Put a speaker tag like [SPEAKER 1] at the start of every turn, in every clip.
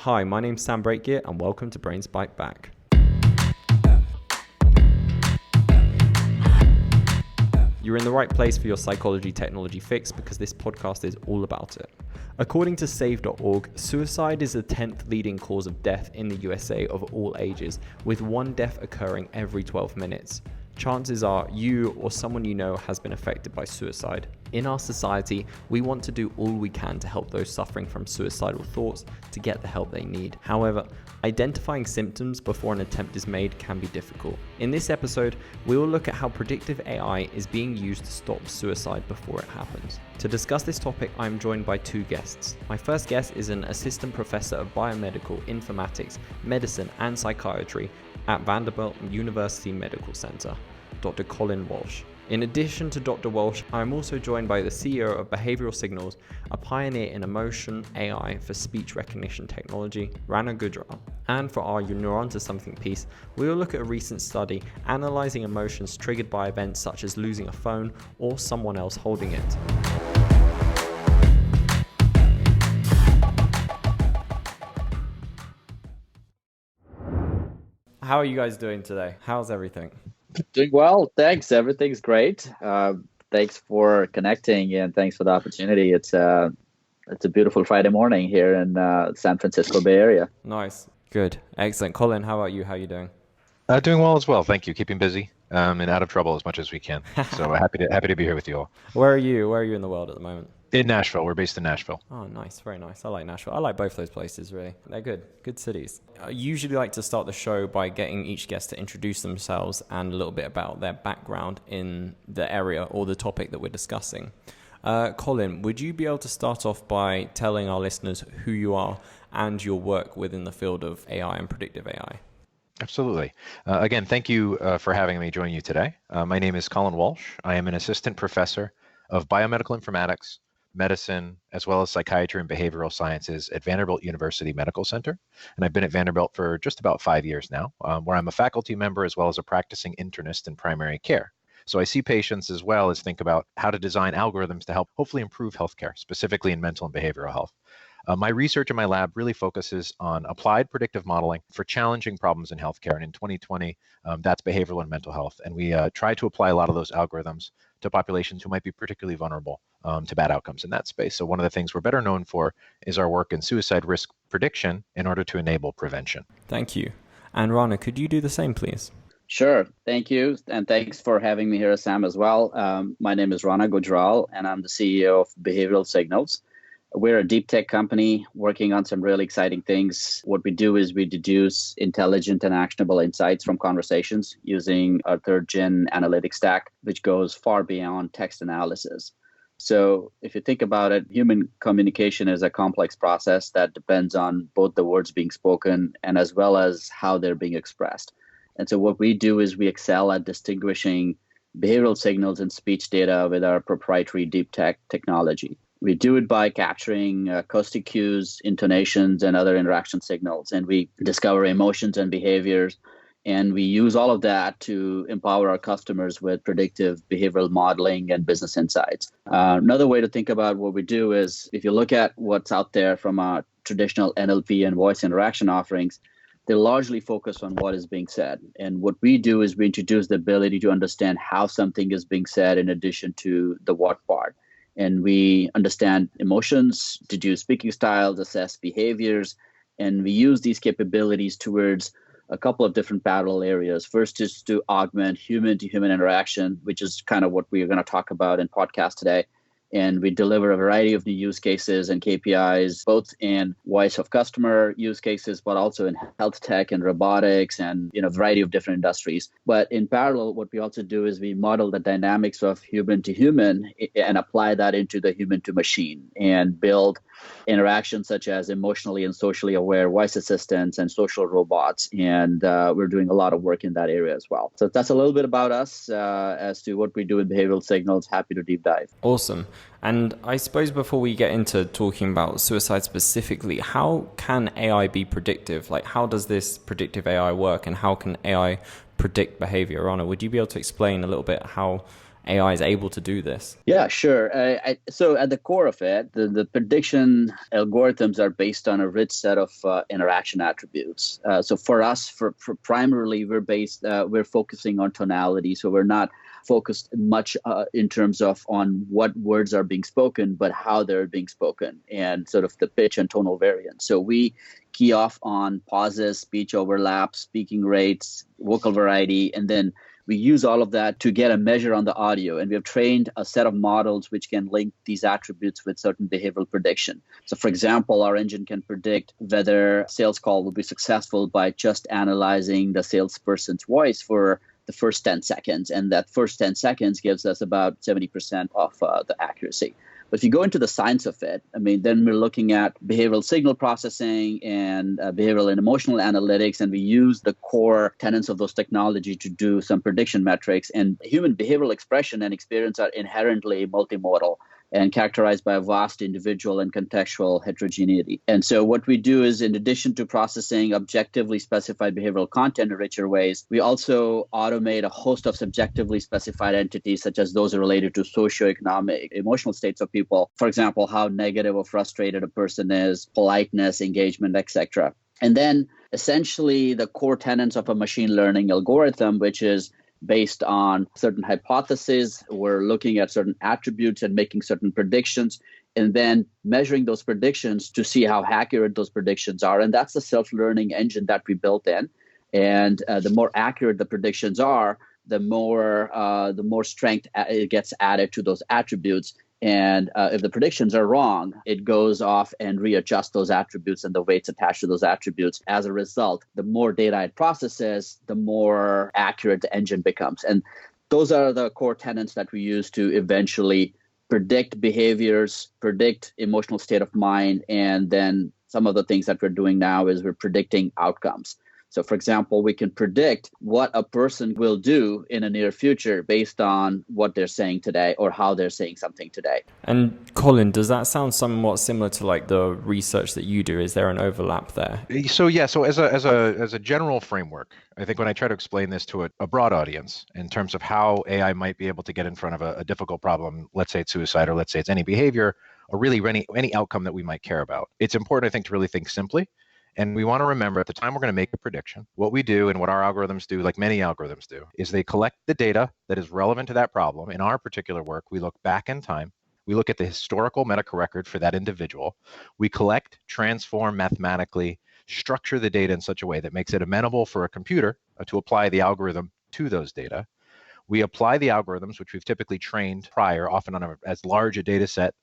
[SPEAKER 1] Hi, my name's Sam Breakgear and welcome to Brains Bite Back. You're in the right place for your psychology technology fix because this podcast is all about it. According to save.org, suicide is the 10th leading cause of death in the USA of all ages, with one death occurring every 12 minutes. Chances are you or someone you know has been affected by suicide. In our society, we want to do all we can to help those suffering from suicidal thoughts to get the help they need. However, identifying symptoms before an attempt is made can be difficult. In this episode, we will look at how predictive AI is being used to stop suicide before it happens. To discuss this topic, I'm joined by two guests. My first guest is an assistant professor of biomedical, informatics, medicine, and psychiatry at Vanderbilt University Medical Center, Dr. Colin Walsh. In addition to Dr. Walsh, I'm also joined by the CEO of Behavioral Signals, a pioneer in emotion AI for speech recognition technology, Rana Gujral. And for our You're Onto Something piece, we will look at a recent study analyzing emotions triggered by events such as losing a phone or someone else holding it. How are you guys doing today? How's everything?
[SPEAKER 2] Doing well, thanks. Everything's great. Thanks for connecting and thanks for the opportunity. It's a beautiful Friday morning here in San Francisco Bay Area.
[SPEAKER 1] Nice, good, excellent. Colin, how about you? How are you doing?
[SPEAKER 3] Doing well as well. Thank you. Keeping busy and out of trouble as much as we can. So happy to be here with you all.
[SPEAKER 1] Where are you? Where are you in the world at the moment?
[SPEAKER 3] In Nashville. We're based in Nashville.
[SPEAKER 1] Oh, nice. Very nice. I like Nashville. I like both those places, really. They're good cities. I usually like to start the show by getting each guest to introduce themselves and a little bit about their background in the area or the topic that we're discussing. Colin, would you be able to start off by telling our listeners who you are and your work within the field of AI and predictive AI?
[SPEAKER 3] Absolutely. Again, thank you for having me join you today. My name is Colin Walsh. I am an assistant professor of biomedical informatics, medicine, as well as psychiatry and behavioral sciences at Vanderbilt University Medical Center. And I've been at Vanderbilt for just about 5 years now, where I'm a faculty member as well as a practicing internist in primary care. So I see patients as well as think about how to design algorithms to help hopefully improve healthcare, specifically in mental and behavioral health. My research in my lab really focuses on applied predictive modeling for challenging problems in healthcare. And in 2020, that's behavioral and mental health. And we try to apply a lot of those algorithms to populations who might be particularly vulnerable to bad outcomes in that space. So one of the things we're better known for is our work in suicide risk prediction in order to enable prevention.
[SPEAKER 1] Thank you. And Rana, could you do the same, please?
[SPEAKER 2] Sure. Thank you. And thanks for having me here, Sam, as well. My name is Rana Gujral, and I'm the CEO of Behavioral Signals. We're a deep tech company working on some really exciting things. What we do is we deduce intelligent and actionable insights from conversations using our third-gen analytics stack, which goes far beyond text analysis. So if you think about it, human communication is a complex process that depends on both the words being spoken and as well as how they're being expressed. And so what we do is we excel at distinguishing behavioral signals and speech data with our proprietary deep tech technology. We do it by capturing acoustic cues, intonations, and other interaction signals. And we discover emotions and behaviors. And we use all of that to empower our customers with predictive behavioral modeling and business insights. Another way to think about what we do is if you look at what's out there from our traditional NLP and voice interaction offerings, they largely focus on what is being said. And what we do is we introduce the ability to understand how something is being said in addition to the what part. And we understand emotions, deduce speaking styles, assess behaviors, and we use these capabilities towards a couple of different parallel areas. First is to augment human-to-human interaction, which is kind of what we're going to talk about in podcast today. And we deliver a variety of new use cases and KPIs, both in voice of customer use cases, but also in health tech and robotics and a variety of different industries. But in parallel, what we also do is we model the dynamics of human to human and apply that into the human to machine and build interactions such as emotionally and socially aware voice assistants and social robots. And we're doing a lot of work in that area as well. So that's a little bit about us as to what we do in behavioral signals. Happy to deep dive.
[SPEAKER 1] Awesome. And I suppose before we get into talking about suicide specifically, how can AI be predictive? Like, how does this predictive AI work and how can AI predict behavior? Rana, would you be able to explain a little bit how AI is able to do this?
[SPEAKER 2] Yeah, sure. So at the core of it, the prediction algorithms are based on a rich set of interaction attributes. So for us, for primarily, we're focusing on tonality. So we're not focused much in terms of on what words are being spoken, but how they're being spoken and sort of the pitch and tonal variance. So we key off on pauses, speech overlaps, speaking rates, vocal variety, and then we use all of that to get a measure on the audio. And we have trained a set of models which can link these attributes with certain behavioral prediction. So for example, our engine can predict whether a sales call will be successful by just analyzing the salesperson's voice for the first 10 seconds. And that first 10 seconds gives us about 70% of the accuracy. But if you go into the science of it, then we're looking at behavioral signal processing and behavioral and emotional analytics, and we use the core tenets of those technology to do some prediction metrics. And human behavioral expression and experience are inherently multimodal and characterized by a vast individual and contextual heterogeneity. And so what we do is, in addition to processing objectively specified behavioral content in richer ways, we also automate a host of subjectively specified entities, such as those related to socioeconomic, emotional states of people. For example, how negative or frustrated a person is, politeness, engagement, etc. And then essentially the core tenets of a machine learning algorithm, which is based on certain hypotheses. We're looking at certain attributes and making certain predictions, and then measuring those predictions to see how accurate those predictions are. And that's the self-learning engine that we built in. And the more accurate the predictions are, the more strength it gets added to those attributes. And if the predictions are wrong, it goes off and readjusts those attributes and the weights attached to those attributes. As a result, the more data it processes, the more accurate the engine becomes. And those are the core tenets that we use to eventually predict behaviors, predict emotional state of mind, and then some of the things that we're doing now is we're predicting outcomes. So, for example, we can predict what a person will do in a near future based on what they're saying today or how they're saying something today.
[SPEAKER 1] And Colin, does that sound somewhat similar to like the research that you do? Is there an overlap there?
[SPEAKER 3] So as a general framework, I think when I try to explain this to a broad audience in terms of how AI might be able to get in front of a difficult problem, let's say it's suicide or let's say it's any behavior or really any outcome that we might care about, it's important, I think, to really think simply. And we want to remember at the time we're going to make a prediction, what we do and what our algorithms do, like many algorithms do, is they collect the data that is relevant to that problem. In our particular work, we look back in time. We look at the historical medical record for that individual. We collect, transform mathematically, structure the data in such a way that makes it amenable for a computer to apply the algorithm to those data. We apply the algorithms, which we've typically trained prior, often on as large a data set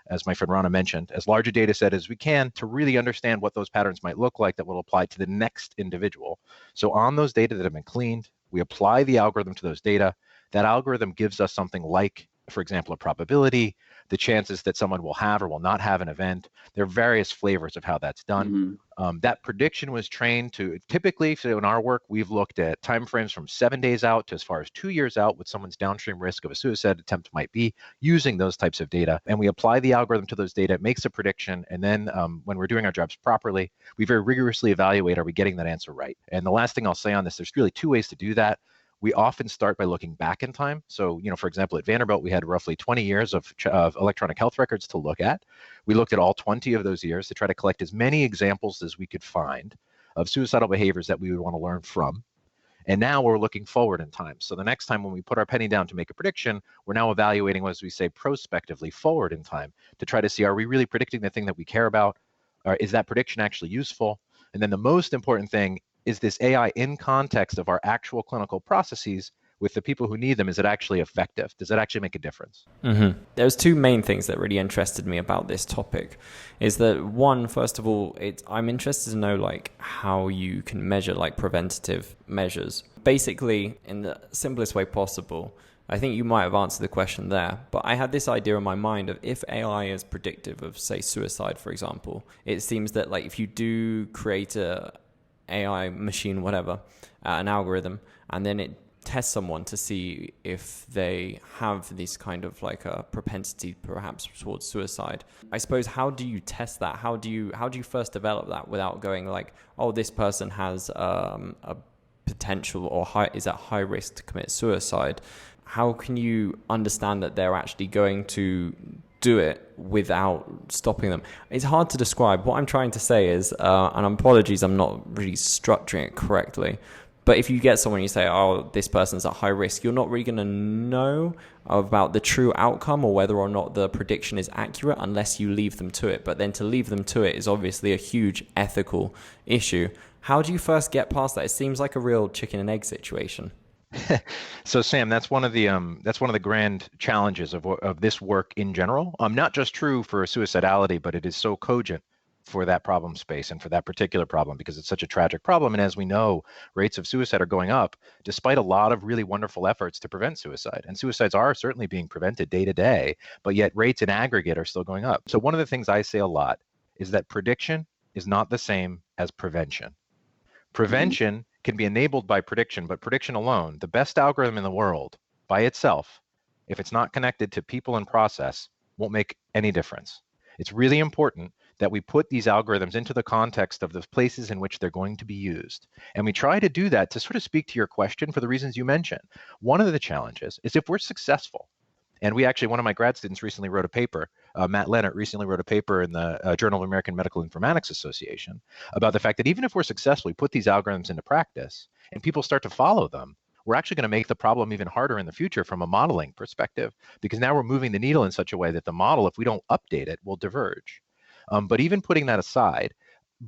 [SPEAKER 3] as my friend Rana mentioned, as large a data set as we can to really understand what those patterns might look like that will apply to the next individual. So on those data that have been cleaned, we apply the algorithm to those data. That algorithm gives us something like, for example, a probability, the chances that someone will have or will not have an event. There are various flavors of how that's done. That prediction was trained to typically, so in our work, we've looked at timeframes from 7 days out to as far as 2 years out what someone's downstream risk of a suicide attempt might be using those types of data. And we apply the algorithm to those data, it makes a prediction. And then when we're doing our jobs properly, we very rigorously evaluate, are we getting that answer right? And the last thing I'll say on this, there's really two ways to do that. We often start by looking back in time. So, for example, at Vanderbilt, we had roughly 20 years of electronic health records to look at. We looked at all 20 of those years to try to collect as many examples as we could find of suicidal behaviors that we would want to learn from. And now we're looking forward in time. So the next time when we put our penny down to make a prediction, we're now evaluating, as we say, prospectively forward in time to try to see, are we really predicting the thing that we care about? Or is that prediction actually useful? And then the most important thing, is this AI in context of our actual clinical processes with the people who need them, is it actually effective? Does it actually make a difference?
[SPEAKER 1] There's two main things that really interested me about this topic. Is that one, first of all, I'm interested to know like how you can measure like preventative measures. Basically, in the simplest way possible. I think you might have answered the question there, but I had this idea in my mind of if AI is predictive of, say, suicide, for example, it seems that like if you do create a AI machine, whatever, an algorithm, and then it tests someone to see if they have this kind of like a propensity perhaps towards suicide. I suppose, how do you test that? How do you first develop that without going like, oh, this person has a potential or is at high risk to commit suicide? how can you understand that they're actually going to do it without stopping them? It's hard to describe. What I'm trying to say is, and apologies, I'm not really structuring it correctly, but if you get someone, you say, oh, this person's at high risk, you're not really going to know about the true outcome or whether or not the prediction is accurate unless you leave them to it. But then to leave them to it is obviously a huge ethical issue. How do you first get past that? It seems like a real chicken and egg situation.
[SPEAKER 3] So Sam, that's one of the grand challenges of this work in general. Not just true for suicidality, but it is so cogent for that problem space and for that particular problem because it's such a tragic problem. And as we know, rates of suicide are going up despite a lot of really wonderful efforts to prevent suicide. And suicides are certainly being prevented day to day, but yet rates in aggregate are still going up. So one of the things I say a lot is that prediction is not the same as prevention. Prevention can be enabled by prediction, but prediction alone, the best algorithm in the world by itself, if it's not connected to people and process, won't make any difference. It's really important that we put these algorithms into the context of the places in which they're going to be used. And we try to do that to sort of speak to your question for the reasons you mentioned. One of the challenges is if we're successful, and one of my grad students recently wrote a paper, Matt Leonard recently wrote a paper in the Journal of American Medical Informatics Association about the fact that even if we're successful, we put these algorithms into practice and people start to follow them, we're actually going to make the problem even harder in the future from a modeling perspective, because now we're moving the needle in such a way that the model, if we don't update it, will diverge. But even putting that aside,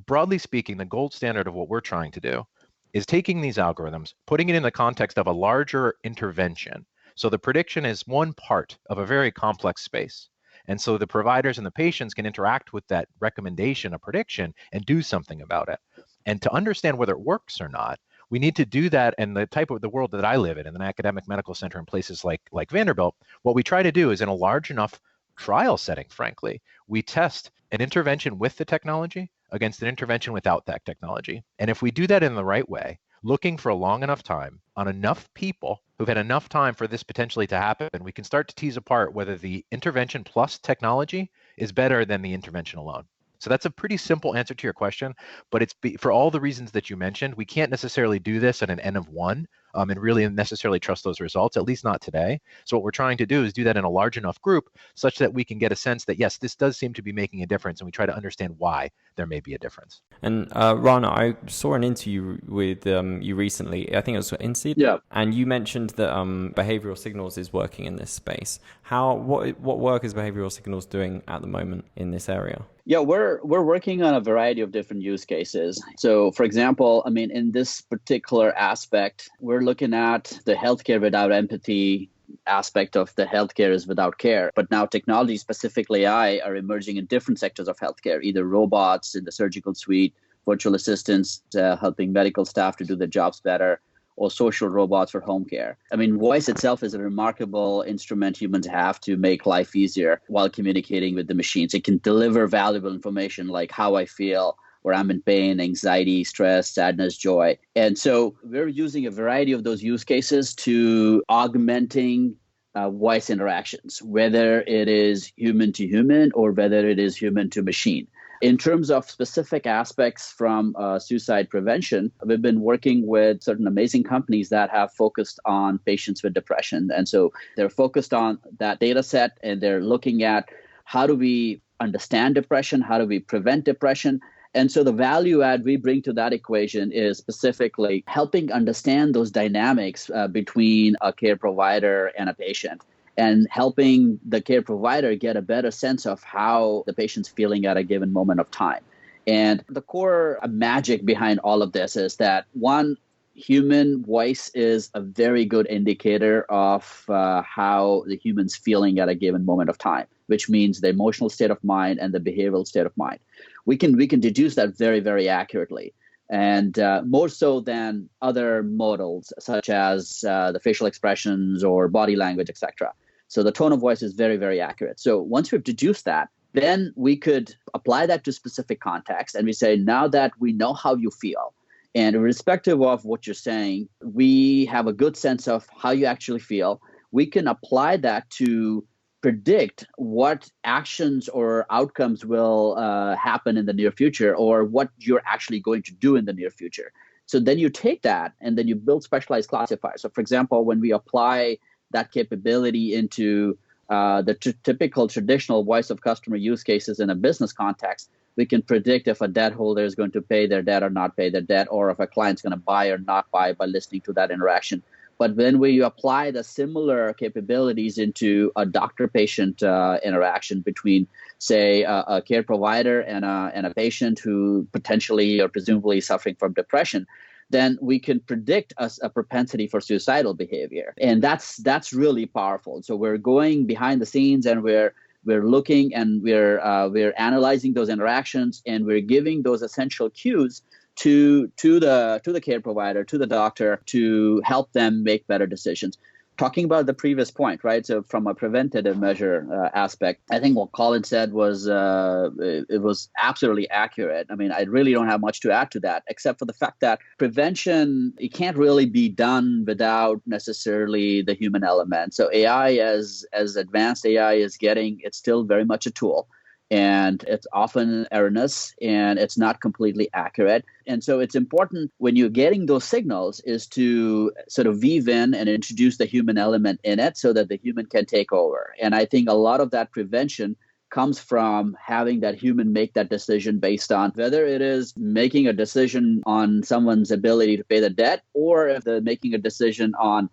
[SPEAKER 3] broadly speaking, the gold standard of what we're trying to do is taking these algorithms, putting it in the context of a larger intervention. So the prediction is one part of a very complex space. And so the providers and the patients can interact with that recommendation, a prediction, and do something about it. And to understand whether it works or not, we need to do that in the type of the world that I live in an academic medical center in places like Vanderbilt. What we try to do is in a large enough trial setting, frankly, we test an intervention with the technology against an intervention without that technology. And if we do that in the right way, looking for a long enough time on enough people who've had enough time for this potentially to happen, we can start to tease apart whether the intervention plus technology is better than the intervention alone. So that's a pretty simple answer to your question, but it's for all the reasons that you mentioned, we can't necessarily do this at an N of 1 and really necessarily trust those results, at least not today. So what we're trying to do is do that in a large enough group such that we can get a sense that, yes, this does seem to be making a difference, and we try to understand why there may be a difference.
[SPEAKER 1] And Rana, I saw an interview with you recently, I think it was INSEAD,
[SPEAKER 2] yeah.
[SPEAKER 1] And you mentioned that behavioral signals is working in this space. What work is behavioral signals doing at the moment in this area?
[SPEAKER 2] Yeah, we're working on a variety of different use cases. So, for example, in this particular aspect, we're looking at the healthcare without empathy aspect of the healthcare is without care. But now technology, specifically AI, are emerging in different sectors of healthcare, either robots in the surgical suite, virtual assistants helping medical staff to do their jobs better, or social robots for home care. Voice itself is a remarkable instrument humans have to make life easier while communicating with the machines. It can deliver valuable information like how I feel, where I'm in pain, anxiety, stress, sadness, joy. And so we're using a variety of those use cases to augmenting voice interactions, whether it is human to human or whether it is human to machine. In terms of specific aspects from suicide prevention, we've been working with certain amazing companies that have focused on patients with depression. And so they're focused on that data set, and they're looking at how do we understand depression, how do we prevent depression. And so the value add we bring to that equation is specifically helping understand those dynamics between a care provider and a patient, and helping the care provider get a better sense of how the patient's feeling at a given moment of time. And the core magic behind all of this is that, one, human voice is a very good indicator of how the human's feeling at a given moment of time, which means the emotional state of mind and the behavioral state of mind. We can deduce that very, very accurately. And more so than other modals, such as the facial expressions or body language, etc. So the tone of voice is very, very accurate. So once we've deduced that, then we could apply that to specific context. And we say, now that we know how you feel, and irrespective of what you're saying, we have a good sense of how you actually feel, we can apply that to predict what actions or outcomes will happen in the near future, or what you're actually going to do in the near future. So then you take that and then you build specialized classifiers. So for example, when we apply that capability into the typical traditional voice of customer use cases in a business context. We can predict if a debt holder is going to pay their debt or not pay their debt, or if a client's going to buy or not buy by listening to that interaction. But when we apply the similar capabilities into a doctor-patient interaction between, say, a care provider and a patient who potentially or presumably suffering from depression, then we can predict a propensity for suicidal behavior. And that's really powerful. So we're going behind the scenes and we're looking and we're analyzing those interactions, and we're giving those essential cues to the care provider, to the doctor, to help them make better decisions. Talking about the previous point, right? So from a preventative measure aspect, I think what Colin said was it was absolutely accurate. I mean, I really don't have much to add to that, except for the fact that prevention, it can't really be done without necessarily the human element. So AI, as advanced AI is getting, it's still very much a tool. And it's often erroneous and it's not completely accurate. And so it's important when you're getting those signals is to sort of weave in and introduce the human element in it so that the human can take over. And I think a lot of that prevention comes from having that human make that decision based on whether it is making a decision on someone's ability to pay the debt, or if they're making a decision on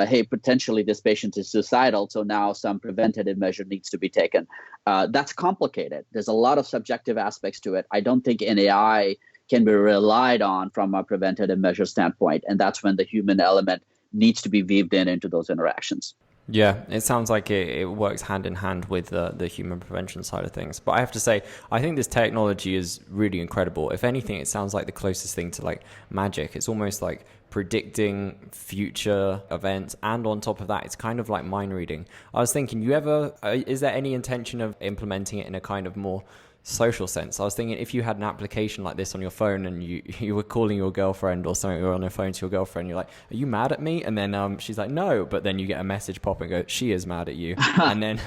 [SPEAKER 2] hey, potentially this patient is suicidal, so now some preventative measure needs to be taken. That's complicated. There's a lot of subjective aspects to it. I don't think an AI can be relied on from a preventative measure standpoint, and that's when the human element needs to be weaved into those interactions.
[SPEAKER 1] Yeah, it sounds like it works hand in hand with the human prevention side of things. But I have to say, I think this technology is really incredible. If anything, it sounds like the closest thing to like magic. It's almost like predicting future events, and on top of that, it's kind of like mind reading. I was thinking, is there any intention of implementing it in a kind of more social sense? I was thinking, if you had an application like this on your phone and you were calling your girlfriend or something, or on your phone to your girlfriend, you're like, are you mad at me? And then she's like, no, but then you get a message pop and go, she is mad at you. And then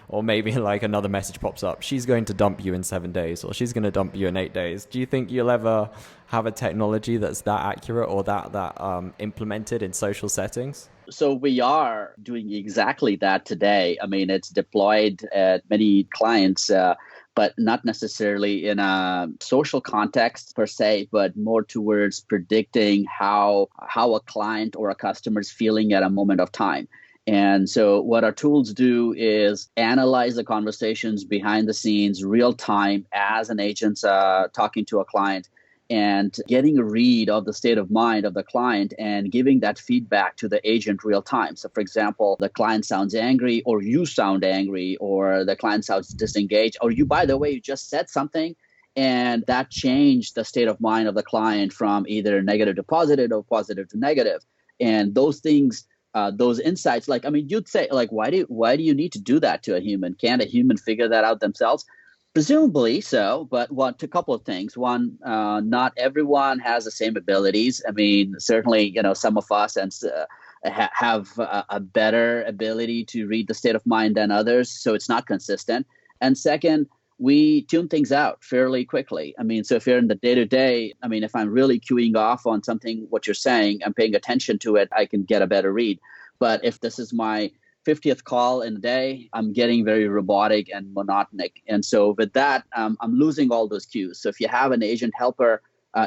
[SPEAKER 1] or maybe like another message pops up, she's going to dump you in 7 days, or she's going to dump you in 8 days. Do you think you'll ever have a technology that's that accurate or that implemented in social settings?
[SPEAKER 2] So we are doing exactly that today. I mean, it's deployed at many clients, but not necessarily in a social context per se, but more towards predicting how a client or a customer is feeling at a moment of time. And so what our tools do is analyze the conversations behind the scenes, real time, as an agent's talking to a client, and getting a read of the state of mind of the client and giving that feedback to the agent real time. So, for example, the client sounds angry, or you sound angry, or the client sounds disengaged, or you, by the way, you just said something, and that changed the state of mind of the client from either negative to positive or positive to negative. And those things, those insights, like, I mean, you'd say, like, why do you need to do that to a human? Can't a human figure that out themselves? Presumably so, but a couple of things. One, not everyone has the same abilities. I mean, certainly, some of us have a better ability to read the state of mind than others, so it's not consistent. And second, we tune things out fairly quickly. I mean, so if you're in the day-to-day, I mean, if I'm really queuing off on something, what you're saying, I'm paying attention to it, I can get a better read. But if this is my 50th call in a day, I'm getting very robotic and monotonic. And so with that, I'm losing all those cues. So if you have an agent helper,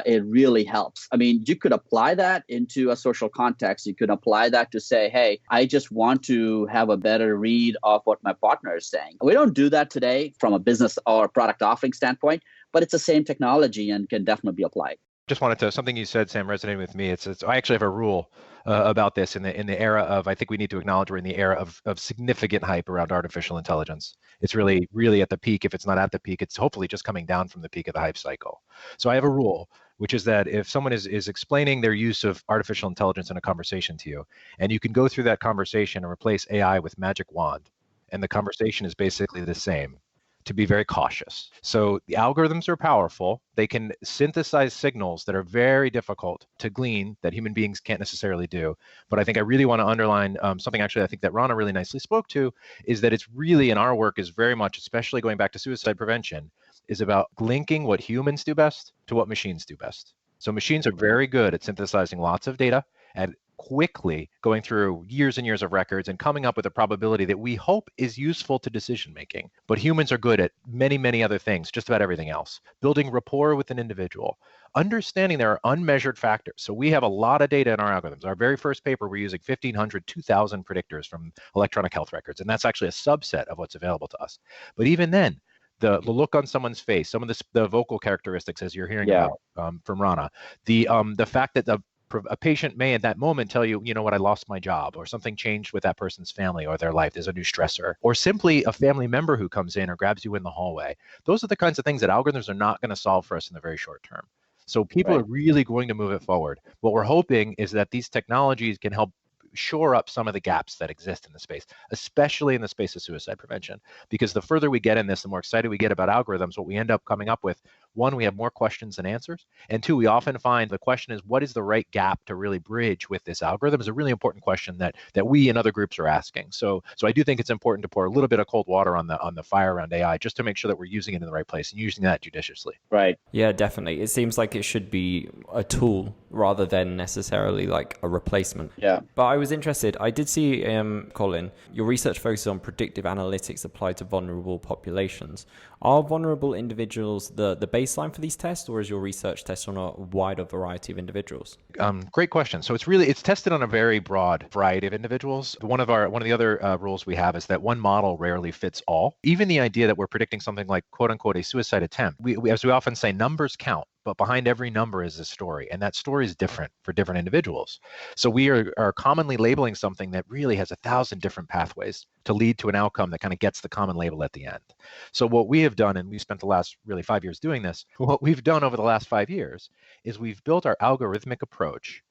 [SPEAKER 2] it really helps. I mean, you could apply that into a social context. You could apply that to say, hey, I just want to have a better read of what my partner is saying. We don't do that today from a business or product offering standpoint, but it's the same technology and can definitely be applied.
[SPEAKER 3] Just wanted to, something you said, Sam, resonated with me. It's I actually have a rule about this in the era of, I think we need to acknowledge we're in the era of significant hype around artificial intelligence. It's really, really at the peak. If it's not at the peak, it's hopefully just coming down from the peak of the hype cycle. So I have a rule, which is that if someone is explaining their use of artificial intelligence in a conversation to you, and you can go through that conversation and replace AI with magic wand, and the conversation is basically the same, to be very cautious. So the algorithms are powerful. They can synthesize signals that are very difficult to glean that human beings can't necessarily do. But I think I really want to underline something actually I think that Rana really nicely spoke to, is that it's really in our work is very much, especially going back to suicide prevention, is about linking what humans do best to what machines do best. So machines are very good at synthesizing lots of data at quickly going through years and years of records and coming up with a probability that we hope is useful to decision making. But humans are good at many, many other things, just about everything else. Building rapport with an individual, understanding there are unmeasured factors. So we have a lot of data in our algorithms. Our very first paper, we're using 1,500, 2,000 predictors from electronic health records, and that's actually a subset of what's available to us. But even then, the look on someone's face, some of the vocal characteristics, as you're hearing about from Rana, the fact that a patient may at that moment tell you, you know what, I lost my job, or something changed with that person's family or their life. There's a new stressor, or simply a family member who comes in or grabs you in the hallway. Those are the kinds of things that algorithms are not going to solve for us in the very short term. So people are really going to move it forward. What we're hoping is that these technologies can help shore up some of the gaps that exist in the space, especially in the space of suicide prevention. Because the further we get in this, the more excited we get about algorithms, what we end up coming up with, one, we have more questions than answers. And two, we often find the question is, what is the right gap to really bridge with this algorithm is a really important question that we and other groups are asking. So I do think it's important to pour a little bit of cold water on the fire around AI, just to make sure that we're using it in the right place and using that judiciously.
[SPEAKER 2] Right.
[SPEAKER 1] Yeah, definitely. It seems like it should be a tool rather than necessarily like a replacement.
[SPEAKER 2] Yeah.
[SPEAKER 1] But I was interested. I did see, Colin, your research focuses on predictive analytics applied to vulnerable populations. Are vulnerable individuals the baseline for these tests, or is your research test on a wider variety of individuals?
[SPEAKER 3] Great question. So it's tested on a very broad variety of individuals. One of the other rules we have is that one model rarely fits all. Even the idea that we're predicting something like quote unquote a suicide attempt, we as we often say, numbers count. But behind every number is a story, and that story is different for different individuals. So we are commonly labeling something that really has 1,000 different pathways to lead to an outcome that kind of gets the common label at the end. So what we have done, and we spent the last really 5 years doing this, what we've done over the last 5 years is we've built our algorithmic approach,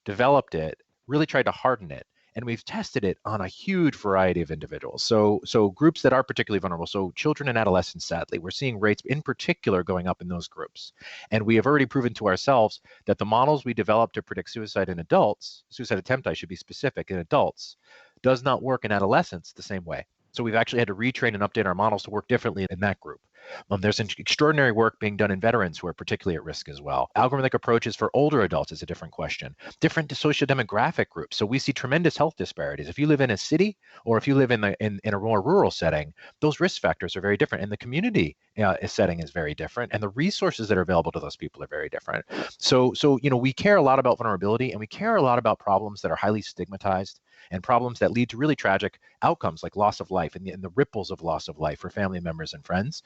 [SPEAKER 3] developed it, really tried to harden it, and we've tested it on a huge variety of individuals. So groups that are particularly vulnerable, so children and adolescents, sadly, we're seeing rates in particular going up in those groups. And we have already proven to ourselves that the models we developed to predict suicide in adults, suicide attempt, I should be specific, in adults, does not work in adolescents the same way. So we've actually had to retrain and update our models to work differently in that group. There's extraordinary work being done in veterans who are particularly at risk as well. Algorithmic approaches for older adults is a different question. Different sociodemographic groups. So we see tremendous health disparities. If you live in a city or if you live in a more rural setting, those risk factors are very different. And the community setting is very different. And the resources that are available to those people are very different. So we care a lot about vulnerability, and we care a lot about problems that are highly stigmatized and problems that lead to really tragic outcomes like loss of life and the ripples of loss of life for family members and friends.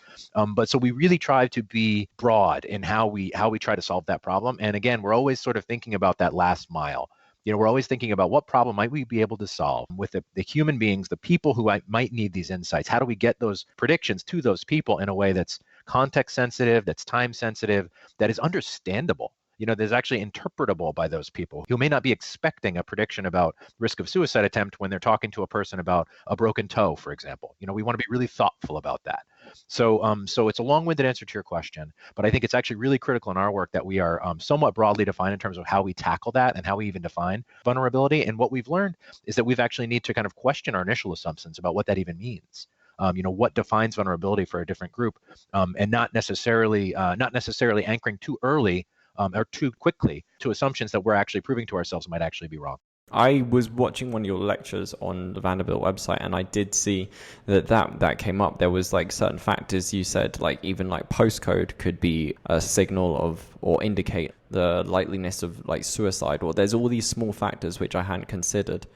[SPEAKER 3] But so we really try to be broad in how we try to solve that problem. And again, we're always sort of thinking about that last mile. We're always thinking about what problem might we be able to solve with the human beings, the people who might need these insights. How do we get those predictions to those people in a way that's context sensitive, that's time sensitive, that is understandable? There's actually interpretable by those people who may not be expecting a prediction about risk of suicide attempt when they're talking to a person about a broken toe, for example. We want to be really thoughtful about that. So it's a long-winded answer to your question, but I think it's actually really critical in our work that we are somewhat broadly defined in terms of how we tackle that and how we even define vulnerability. And what we've learned is that we've actually need to kind of question our initial assumptions about what that even means. What defines vulnerability for a different group, and not necessarily anchoring too early or too quickly to assumptions that we're actually proving to ourselves might actually be wrong.
[SPEAKER 1] I was watching one of your lectures on the Vanderbilt website, and I did see that came up. There was like certain factors you said, like even like postcode could be a signal of or indicate the likeliness of like suicide, or there's all these small factors which I hadn't considered.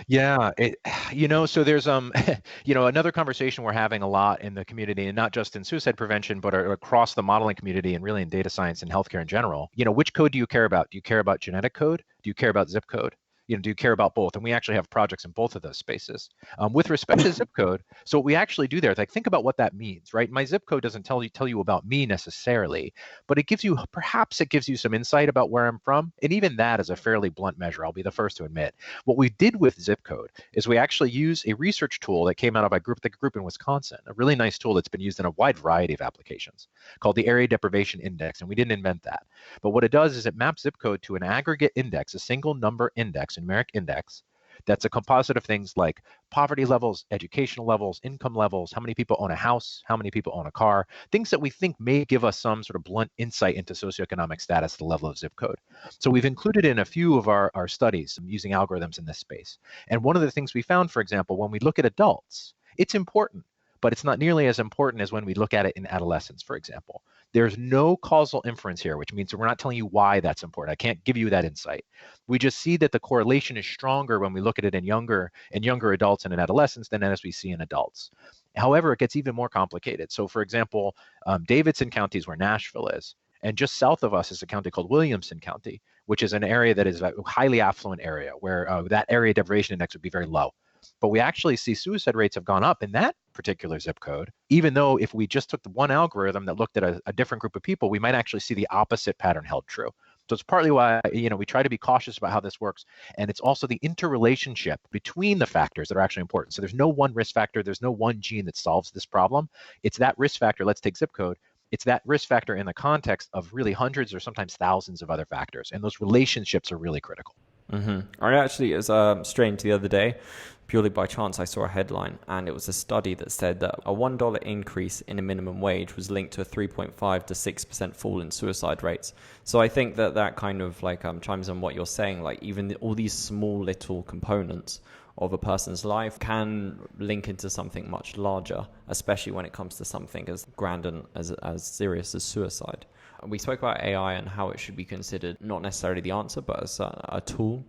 [SPEAKER 3] Yeah, so there's another conversation we're having a lot in the community, and not just in suicide prevention, but across the modeling community and really in data science and healthcare in general. Which code do you care about? Do you care about genetic code? Do you care about zip code? Do you care about both? And we actually have projects in both of those spaces. With respect to zip code, so what we actually do there is think about what that means, right? My zip code doesn't tell you about me necessarily, but perhaps it gives you some insight about where I'm from. And even that is a fairly blunt measure, I'll be the first to admit. What we did with zip code is we actually use a research tool that came out of the group in Wisconsin, a really nice tool that's been used in a wide variety of applications called the Area Deprivation Index. And we didn't invent that. But what it does is it maps zip code to an aggregate index, a single number index, numeric index, That's a composite of things like poverty levels, educational levels, income levels, how many people own a house, how many people own a car, things that we think may give us some sort of blunt insight into socioeconomic status, the level of zip code. So we've included in a few of our studies using algorithms in this space. And one of the things we found, for example, when we look at adults, it's important, but it's not nearly as important as when we look at it in adolescents, for example. There's no causal inference here, which means we're not telling you why that's important. I can't give you that insight. We just see that the correlation is stronger when we look at it in younger adults and in adolescents than as we see in adults. However, it gets even more complicated. So for example, Davidson County is where Nashville is. And just south of us is a county called Williamson County, which is an area that is a highly affluent area where that area deprivation index would be very low. But we actually see suicide rates have gone up in that particular zip code, even though if we just took the one algorithm that looked at a different group of people, we might actually see the opposite pattern held true. So it's partly why, we try to be cautious about how this works. And it's also the interrelationship between the factors that are actually important. So there's no one risk factor. There's no one gene that solves this problem. It's that risk factor. Let's take zip code. It's that risk factor in the context of really hundreds or sometimes thousands of other factors. And those relationships are really critical.
[SPEAKER 1] Mm-hmm. I actually, it was strange the other day, purely by chance, I saw a headline, and it was a study that said that a $1 increase in a minimum wage was linked to a 3.5 to 6% fall in suicide rates. So I think that kind of chimes on what you're saying, like even all these small little components of a person's life can link into something much larger, especially when it comes to something as grand and as serious as suicide. We spoke about AI and how it should be considered not necessarily the answer, but as a tool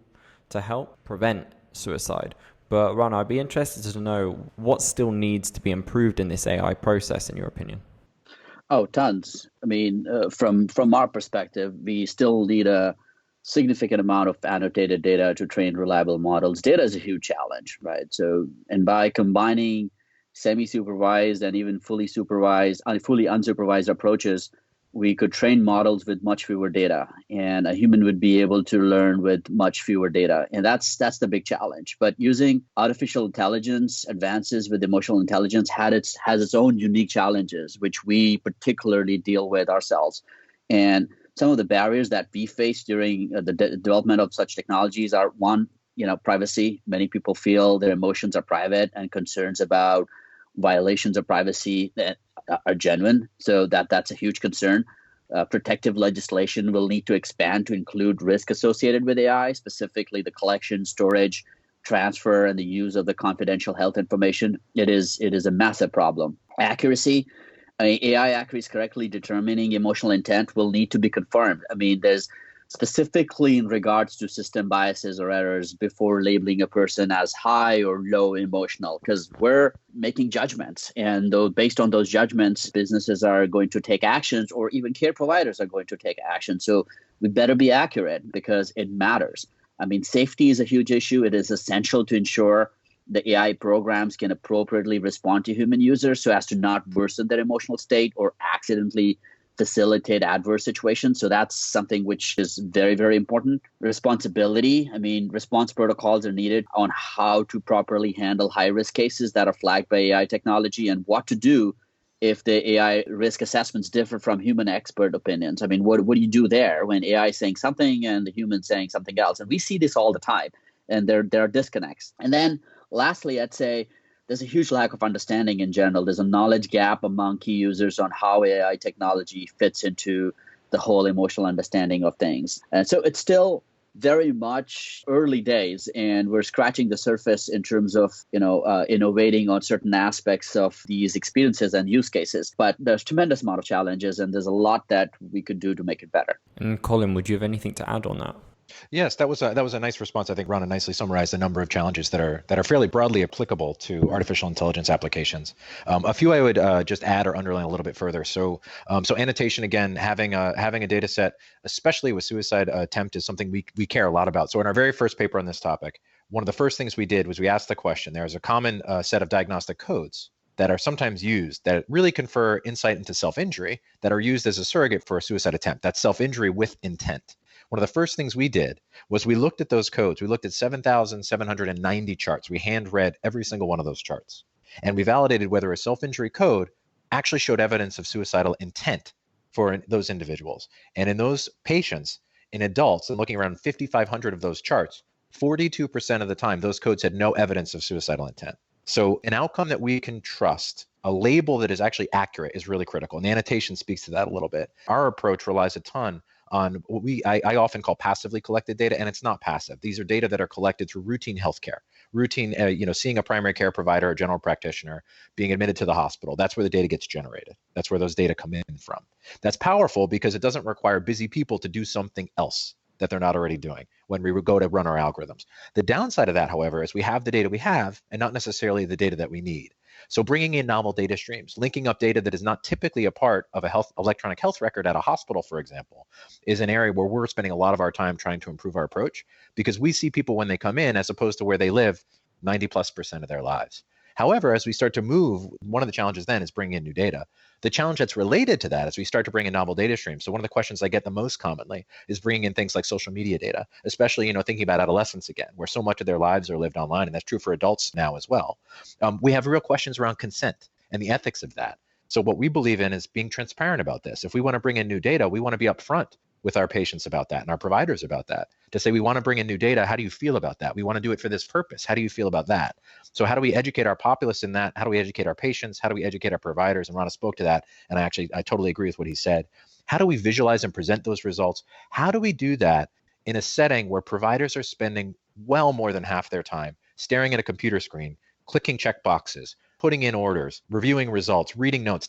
[SPEAKER 1] to help prevent suicide. But Rana, I'd be interested to know what still needs to be improved in this AI process, in your opinion.
[SPEAKER 2] Oh, tons. I mean, from our perspective, we still need a significant amount of annotated data to train reliable models. Data is a huge challenge, right? So, and by combining semi-supervised and even fully supervised, fully unsupervised approaches, we could train models with much fewer data, and a human would be able to learn with much fewer data. And that's the big challenge. But using artificial intelligence, advances with emotional intelligence has its own unique challenges, which we particularly deal with ourselves. And some of the barriers that we face during the development of such technologies are, one, privacy. Many people feel their emotions are private, and concerns about violations of privacy that are genuine. So that's a huge concern. Protective legislation will need to expand to include risk associated with AI, specifically the collection, storage, transfer, and the use of the confidential health information. It is a massive problem. Accuracy. AI accuracy correctly determining emotional intent will need to be confirmed. I mean, there's specifically in regards to system biases or errors before labeling a person as high or low emotional, because we're making judgments. And based on those judgments, businesses are going to take actions, or even care providers are going to take action. So we better be accurate because it matters. I mean, safety is a huge issue. It is essential to ensure the AI programs can appropriately respond to human users so as to not worsen their emotional state or accidentally facilitate adverse situations. So that's something which is very, very important. Responsibility. I mean, response protocols are needed on how to properly handle high-risk cases that are flagged by AI technology, and what to do if the AI risk assessments differ from human expert opinions. I mean, what do you do there when AI is saying something and the human saying something else? And we see this all the time, and there are disconnects. And then lastly, I'd say there's a huge lack of understanding in general. There's a knowledge gap among key users on how AI technology fits into the whole emotional understanding of things. And so it's still very much early days, and we're scratching the surface in terms of, innovating on certain aspects of these experiences and use cases. But there's tremendous amount of challenges, and there's a lot that we could do to make it better.
[SPEAKER 1] And Colin, would you have anything to add on that?
[SPEAKER 3] Yes, that was a nice response. I think Rana nicely summarized a number of challenges that are fairly broadly applicable to artificial intelligence applications. A few I would just add or underline a little bit further. So annotation, again, having a data set, especially with suicide attempt, is something we care a lot about. So in our very first paper on this topic, one of the first things we did was we asked the question: there is a common set of diagnostic codes that are sometimes used that really confer insight into self-injury that are used as a surrogate for a suicide attempt. That's self-injury with intent. One of the first things we did was we looked at those codes. We looked at 7,790 charts. We hand read every single one of those charts. And we validated whether a self-injury code actually showed evidence of suicidal intent for those individuals. And in those patients, in adults, and looking around 5,500 of those charts, 42% of the time, those codes had no evidence of suicidal intent. So an outcome that we can trust, a label that is actually accurate, is really critical. And the annotation speaks to that a little bit. Our approach relies a ton on what I often call passively collected data, and it's not passive. These are data that are collected through routine healthcare, seeing a primary care provider, a general practitioner, being admitted to the hospital. That's where the data gets generated. That's where those data come in from. That's powerful because it doesn't require busy people to do something else that they're not already doing when we go to run our algorithms. The downside of that, however, is we have the data we have and not necessarily the data that we need. So bringing in novel data streams, linking up data that is not typically a part of a electronic health record at a hospital, for example, is an area where we're spending a lot of our time trying to improve our approach, because we see people when they come in as opposed to where they live 90+% of their lives. However, as we start to move, one of the challenges then is bringing in new data. The challenge that's related to that is we start to bring in novel data streams. So one of the questions I get the most commonly is bringing in things like social media data, especially, thinking about adolescents again, where so much of their lives are lived online, and that's true for adults now as well. We have real questions around consent and the ethics of that. So what we believe in is being transparent about this. If we want to bring in new data, we want to be upfront with our patients about that and our providers about that, to say, we want to bring in new data. How do you feel about that? We want to do it for this purpose. How do you feel about that? So how do we educate our populace in that? How do we educate our patients? How do we educate our providers? And Rana spoke to that. And I totally agree with what he said. How do we visualize and present those results? How do we do that in a setting where providers are spending well more than half their time staring at a computer screen, clicking check boxes, putting in orders, reviewing results, reading notes,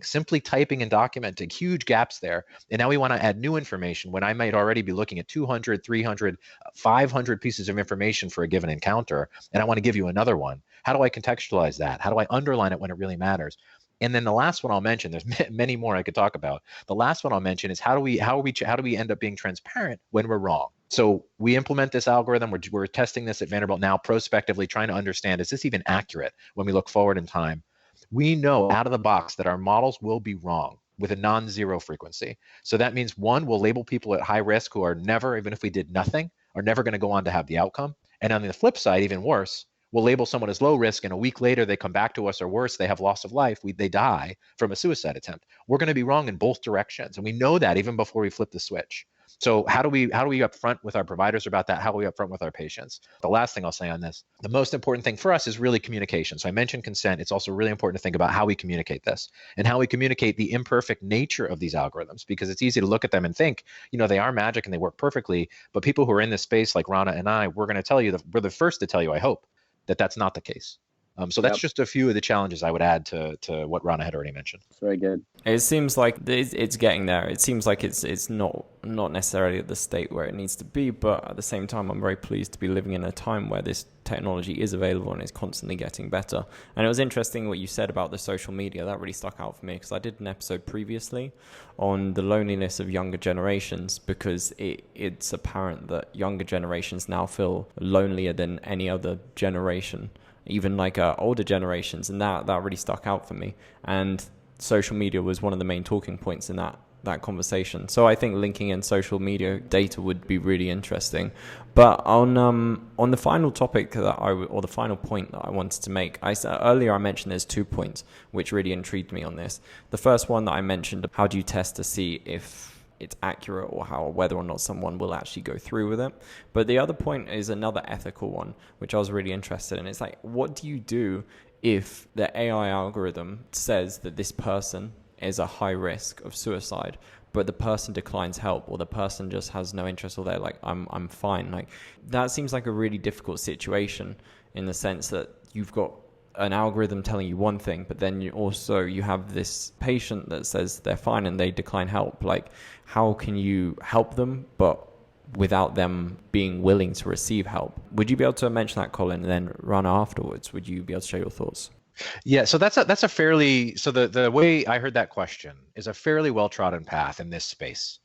[SPEAKER 3] simply typing and documenting, huge gaps there. And now we want to add new information when I might already be looking at 200, 300, 500 pieces of information for a given encounter, and I want to give you another one. How do I contextualize that? How do I underline it when it really matters? And then the last one I'll mention, there's many more I could talk about. The last one I'll mention is how do we end up being transparent when we're wrong? So we implement this algorithm. We're testing this at Vanderbilt now, prospectively trying to understand, is this even accurate when we look forward in time? We know out of the box that our models will be wrong with a non-zero frequency. So that means, one, we'll label people at high risk who are never, even if we did nothing, are never going to go on to have the outcome. And on the flip side, even worse, we'll label someone as low risk, and a week later they come back to us, or worse, they have loss of life. They die from a suicide attempt. We're going to be wrong in both directions, and we know that even before we flip the switch. So how do we upfront with our providers about that? How do we upfront with our patients? The last thing I'll say on this, the most important thing for us is really communication. So I mentioned consent. It's also really important to think about how we communicate this and how we communicate the imperfect nature of these algorithms, because it's easy to look at them and think, they are magic and they work perfectly. But people who are in this space, like Rana and I, we're going to tell you, we're the first to tell you, I hope, that that's not the case. So that's just a few of the challenges I would add to what Rana had already mentioned.
[SPEAKER 2] Very good.
[SPEAKER 1] It seems like it's getting there. It seems like it's not necessarily at the state where it needs to be, but at the same time, I'm very pleased to be living in a time where this technology is available and is constantly getting better. And it was interesting what you said about the social media. That really stuck out for me, because I did an episode previously on the loneliness of younger generations, because it's apparent that younger generations now feel lonelier than any other generation, even like older generations, and that really stuck out for me. And social media was one of the main talking points in that conversation. So I think linking in social media data would be really interesting. But on the final topic or the final point that I wanted to make, earlier I mentioned there's 2 points which really intrigued me on this. The first one that I mentioned, how do you test to see if it's accurate, or whether or not someone will actually go through with it. But the other point is another ethical one, which I was really interested in. It's like, what do you do if the AI algorithm says that this person is a high risk of suicide, but the person declines help, or the person just has no interest, or they're like, I'm fine? Like, that seems like a really difficult situation, in the sense that you've got an algorithm telling you one thing, but then you have this patient that says they're fine and they decline help. Like, how can you help them, but without them being willing to receive help? Would you be able to mention that, Colin, and then Rana afterwards? Would you be able to share your thoughts?
[SPEAKER 3] Yeah, so that's a fairly, so the way I heard that question is a fairly well-trodden path in this space,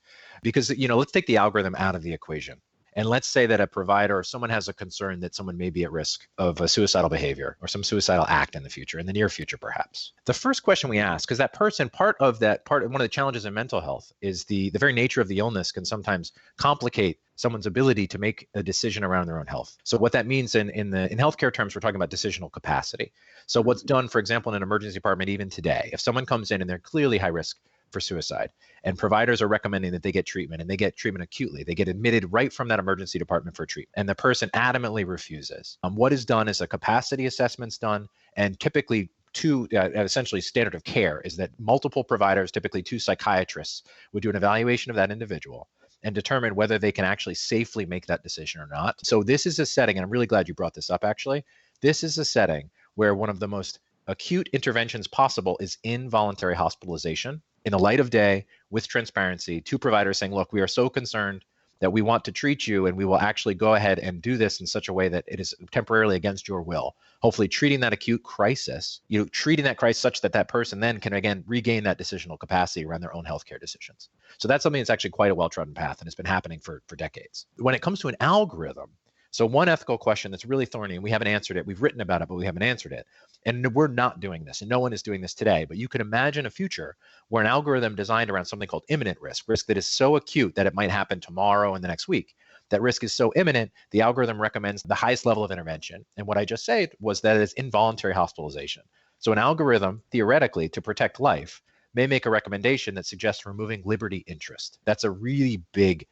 [SPEAKER 3] because, let's take the algorithm out of the equation. And let's say that a provider or someone has a concern that someone may be at risk of a suicidal behavior or some suicidal act in the near future, perhaps. The first question we ask, because that person, one of the challenges in mental health is the very nature of the illness can sometimes complicate someone's ability to make a decision around their own health. So what that means in healthcare terms, we're talking about decisional capacity. So what's done, for example, in an emergency department, even today, if someone comes in and they're clearly high risk, for suicide. And providers are recommending that they get treatment, and they get treatment acutely. They get admitted right from that emergency department for treatment. And the person adamantly refuses. What is done is a capacity assessment's done, and typically essentially standard of care is that multiple providers, typically 2 psychiatrists, would do an evaluation of that individual and determine whether they can actually safely make that decision or not. So this is a setting, and I'm really glad you brought this up actually. This is a setting where one of the most acute interventions possible is involuntary hospitalization in the light of day with transparency, 2 providers saying, look, we are so concerned that we want to treat you, and we will actually go ahead and do this in such a way that it is temporarily against your will. Hopefully treating that acute crisis, treating that crisis such that that person then can again regain that decisional capacity around their own healthcare decisions. So that's something that's actually quite a well-trodden path, and it's been happening for decades. When it comes to an algorithm, so one ethical question that's really thorny, and we haven't answered it. We've written about it, but we haven't answered it. And we're not doing this, and no one is doing this today. But you could imagine a future where an algorithm designed around something called imminent risk that is so acute that it might happen tomorrow and the next week. That risk is so imminent, the algorithm recommends the highest level of intervention. And what I just said was that it's involuntary hospitalization. So an algorithm, theoretically, to protect life, may make a recommendation that suggests removing liberty interest. That's a really big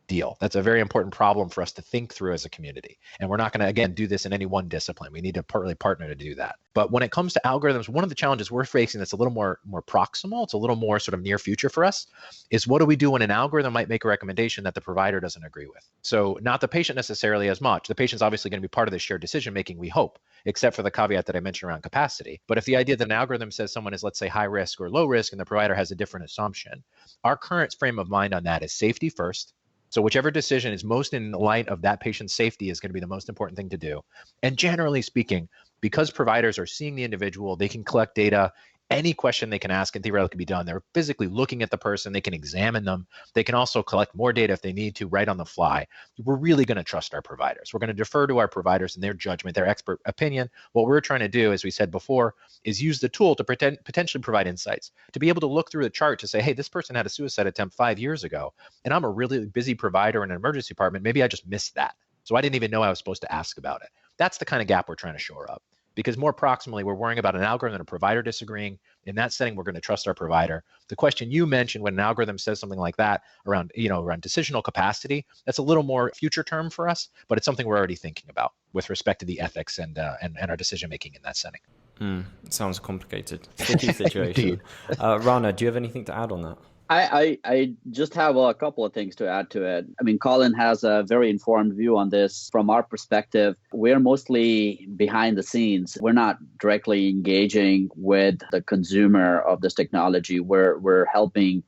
[SPEAKER 3] deal. That's a very important problem for us to think through as a community. And we're not going to, again, do this in any one discipline. We need to really partner to do that. But when it comes to algorithms, one of the challenges we're facing that's a little more proximal, it's a little more sort of near future for us, is what do we do when an algorithm might make a recommendation that the provider doesn't agree with? So not the patient necessarily as much. The patient's obviously going to be part of the shared decision making, we hope, except for the caveat that I mentioned around capacity. But if the idea that an algorithm says someone is, let's say, high risk or low risk, and the provider has a different assumption, our current frame of mind on that is safety first. So whichever decision is most in light of that patient's safety is going to be the most important thing to do. And generally speaking, because providers are seeing the individual, they can collect data. Any question they can ask and theoretically be done. They're physically looking at the person. They can examine them. They can also collect more data if they need to right on the fly. We're really going to trust our providers. We're going to defer to our providers and their judgment, their expert opinion. What we're trying to do, as we said before, is use the tool to potentially provide insights, to be able to look through the chart to say, hey, this person had a suicide attempt 5 years ago, and I'm a really busy provider in an emergency department. Maybe I just missed that. So I didn't even know I was supposed to ask about it. That's the kind of gap we're trying to shore up. Because more proximally, we're worrying about an algorithm and a provider disagreeing. In that setting, we're going to trust our provider. The question you mentioned, when an algorithm says something like that around decisional capacity, that's a little more future term for us, but it's something we're already thinking about with respect to the ethics and our decision making in that setting.
[SPEAKER 1] Sounds complicated. Sticky situation. Rana, do you have anything to add on that?
[SPEAKER 2] I just have a couple of things to add to it. I mean, Colin has a very informed view on this. From our perspective, we're mostly behind the scenes. We're not directly engaging with the consumer of this technology. We're helping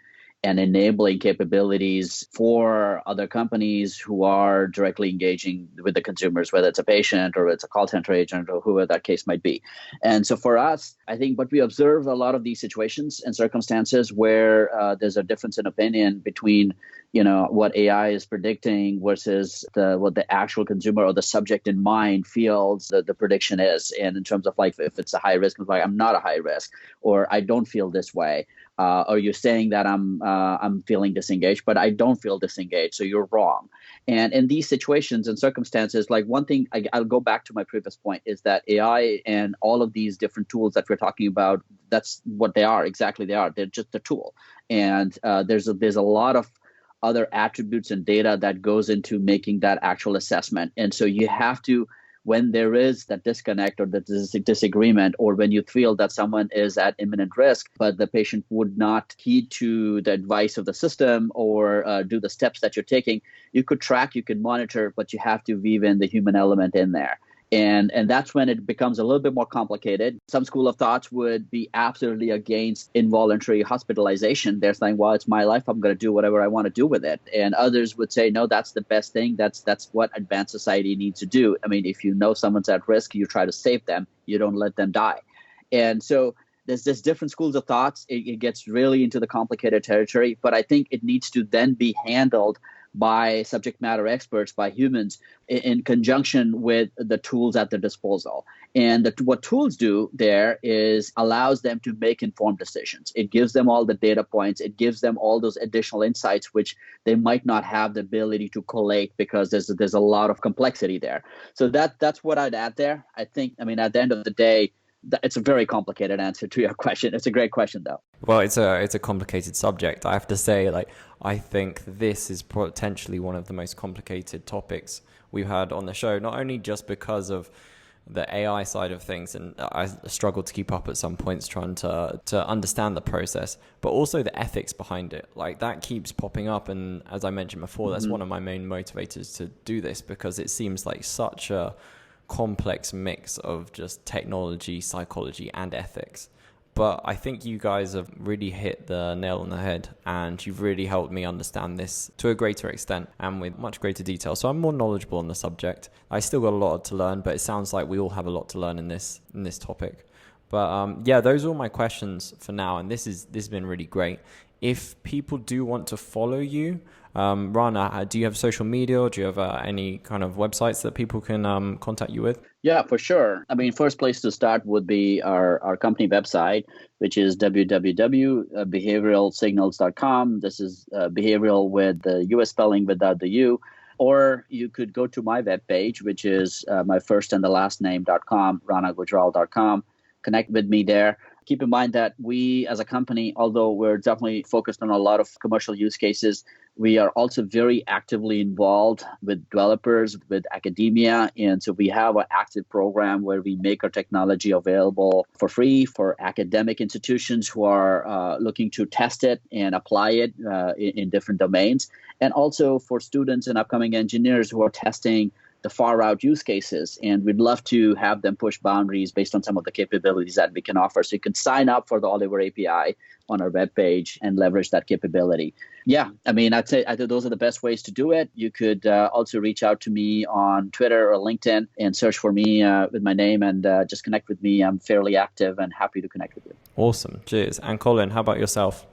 [SPEAKER 2] and enabling capabilities for other companies who are directly engaging with the consumers, whether it's a patient or it's a call center agent or whoever that case might be. And so for us, I think, but we observe a lot of these situations and circumstances where there's a difference in opinion between, what AI is predicting versus what the actual consumer or the subject in mind feels that the prediction is. And in terms of like, if it's a high risk, it's like, I'm not a high risk, or I don't feel this way. Or you're saying that I'm feeling disengaged, but I don't feel disengaged, so you're wrong. And in these situations and circumstances, like one thing, I'll go back to my previous point, is that AI and all of these different tools that we're talking about, that's what they are. Exactly, they are. They're just a tool. And there's a lot of other attributes and data that goes into making that actual assessment. And so you have to, when there is that disconnect or that disagreement, or when you feel that someone is at imminent risk, but the patient would not heed to the advice of the system or do the steps that you're taking, you could track, you can monitor, but you have to weave in the human element in there. And that's when it becomes a little bit more complicated. Some school of thoughts would be absolutely against involuntary hospitalization. They're saying, well, it's my life. I'm going to do whatever I want to do with it. And others would say, no, that's the best thing. That's what advanced society needs to do. I mean, if you know someone's at risk, you try to save them. You don't let them die. And so there's different schools of thoughts. It gets really into the complicated territory. But I think it needs to then be handled by subject matter experts, by humans, in conjunction with the tools at their disposal. And what tools do there is allows them to make informed decisions. It gives them all the data points. It gives them all those additional insights, which they might not have the ability to collate because there's a lot of complexity there. So that's what I'd add there. I think, at the end of the day, It's a very complicated answer to your question. It's a great question, though.
[SPEAKER 1] Well, it's a complicated subject. I have to say, I think this is potentially one of the most complicated topics we've had on the show, not only just because of the AI side of things, and I struggle to keep up at some points trying to understand the process, but also the ethics behind it. Like, that keeps popping up, and as I mentioned before, that's one of my main motivators to do this, because it seems like such a complex mix of just technology, psychology, and ethics. But I think you guys have really hit the nail on the head, and you've really helped me understand this to a greater extent and with much greater detail. So I'm more knowledgeable on the subject. I still got a lot to learn, but it sounds like we all have a lot to learn in this topic. But yeah, those are all my questions for now, and this has been really great. If people do want to follow you, Rana, do you have social media, or do you have any kind of websites that people can contact you with?
[SPEAKER 2] Yeah, for sure. I mean, first place to start would be our company website, which is www.behavioralsignals.com. This is behavioral with the US spelling without the U. Or you could go to my webpage, which is my first and the last name.com, ranagujral.com. Connect with me there. Keep in mind that we as a company, although we're definitely focused on a lot of commercial use cases, we are also very actively involved with developers, with academia. And so we have an active program where we make our technology available for free for academic institutions who are looking to test it and apply it in different domains. And also for students and upcoming engineers who are testing the far out use cases. And we'd love to have them push boundaries based on some of the capabilities that we can offer. So you can sign up for the Oliver API on our webpage and leverage that capability. Yeah, I mean, I'd say those are the best ways to do it. You could also reach out to me on Twitter or LinkedIn and search for me with my name and just connect with me. I'm fairly active and happy to connect with you.
[SPEAKER 1] Awesome. Cheers. And Colin, how about yourself?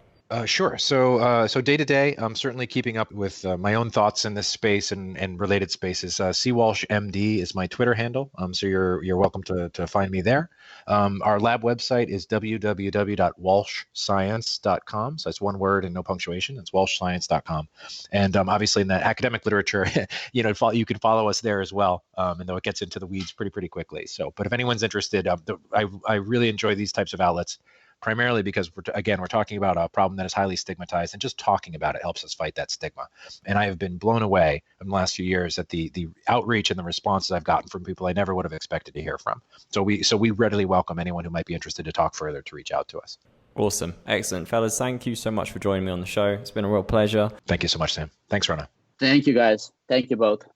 [SPEAKER 3] Sure. So day to day, I'm certainly keeping up with my own thoughts in this space and related spaces. C Walsh MD is my Twitter handle. So you're welcome to find me there. Our lab website is www.walshscience.com. So it's one word and no punctuation. It's walshscience.com. And obviously in the academic literature, you can follow us there as well. And though it gets into the weeds pretty quickly. So, but if anyone's interested, I really enjoy these types of outlets. Primarily because we're talking about a problem that is highly stigmatized, and just talking about it helps us fight that stigma. And I have been blown away in the last few years at the outreach and the responses I've gotten from people I never would have expected to hear from. So we readily welcome anyone who might be interested to talk further to reach out to us.
[SPEAKER 1] Awesome. Excellent. Fellas, thank you so much for joining me on the show. It's been a real pleasure.
[SPEAKER 3] Thank you so much, Sam. Thanks, Rana.
[SPEAKER 2] Thank you, guys. Thank you both.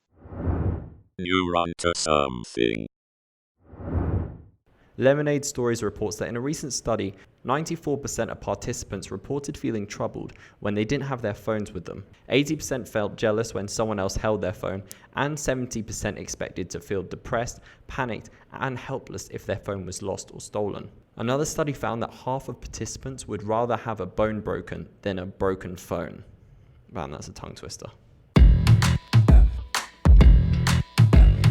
[SPEAKER 4] You run to something.
[SPEAKER 1] Lemonade Stories reports that in a recent study, 94% of participants reported feeling troubled when they didn't have their phones with them. 80% felt jealous when someone else held their phone, and 70% expected to feel depressed, panicked, and helpless if their phone was lost or stolen. Another study found that half of participants would rather have a bone broken than a broken phone. Man, that's a tongue twister.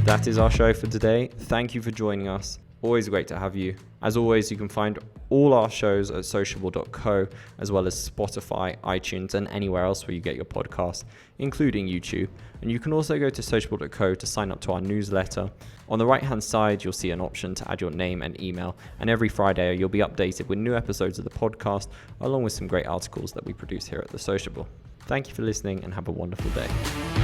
[SPEAKER 1] That is our show for today. Thank you for joining us. Always great to have you. As always, you can find all our shows at sociable.co, as well as Spotify, iTunes, and anywhere else where you get your podcasts, including YouTube. And you can also go to sociable.co to sign up to our newsletter. On the right-hand side, you'll see an option to add your name and email. And every Friday, you'll be updated with new episodes of the podcast, along with some great articles that we produce here at The Sociable. Thank you for listening, and have a wonderful day.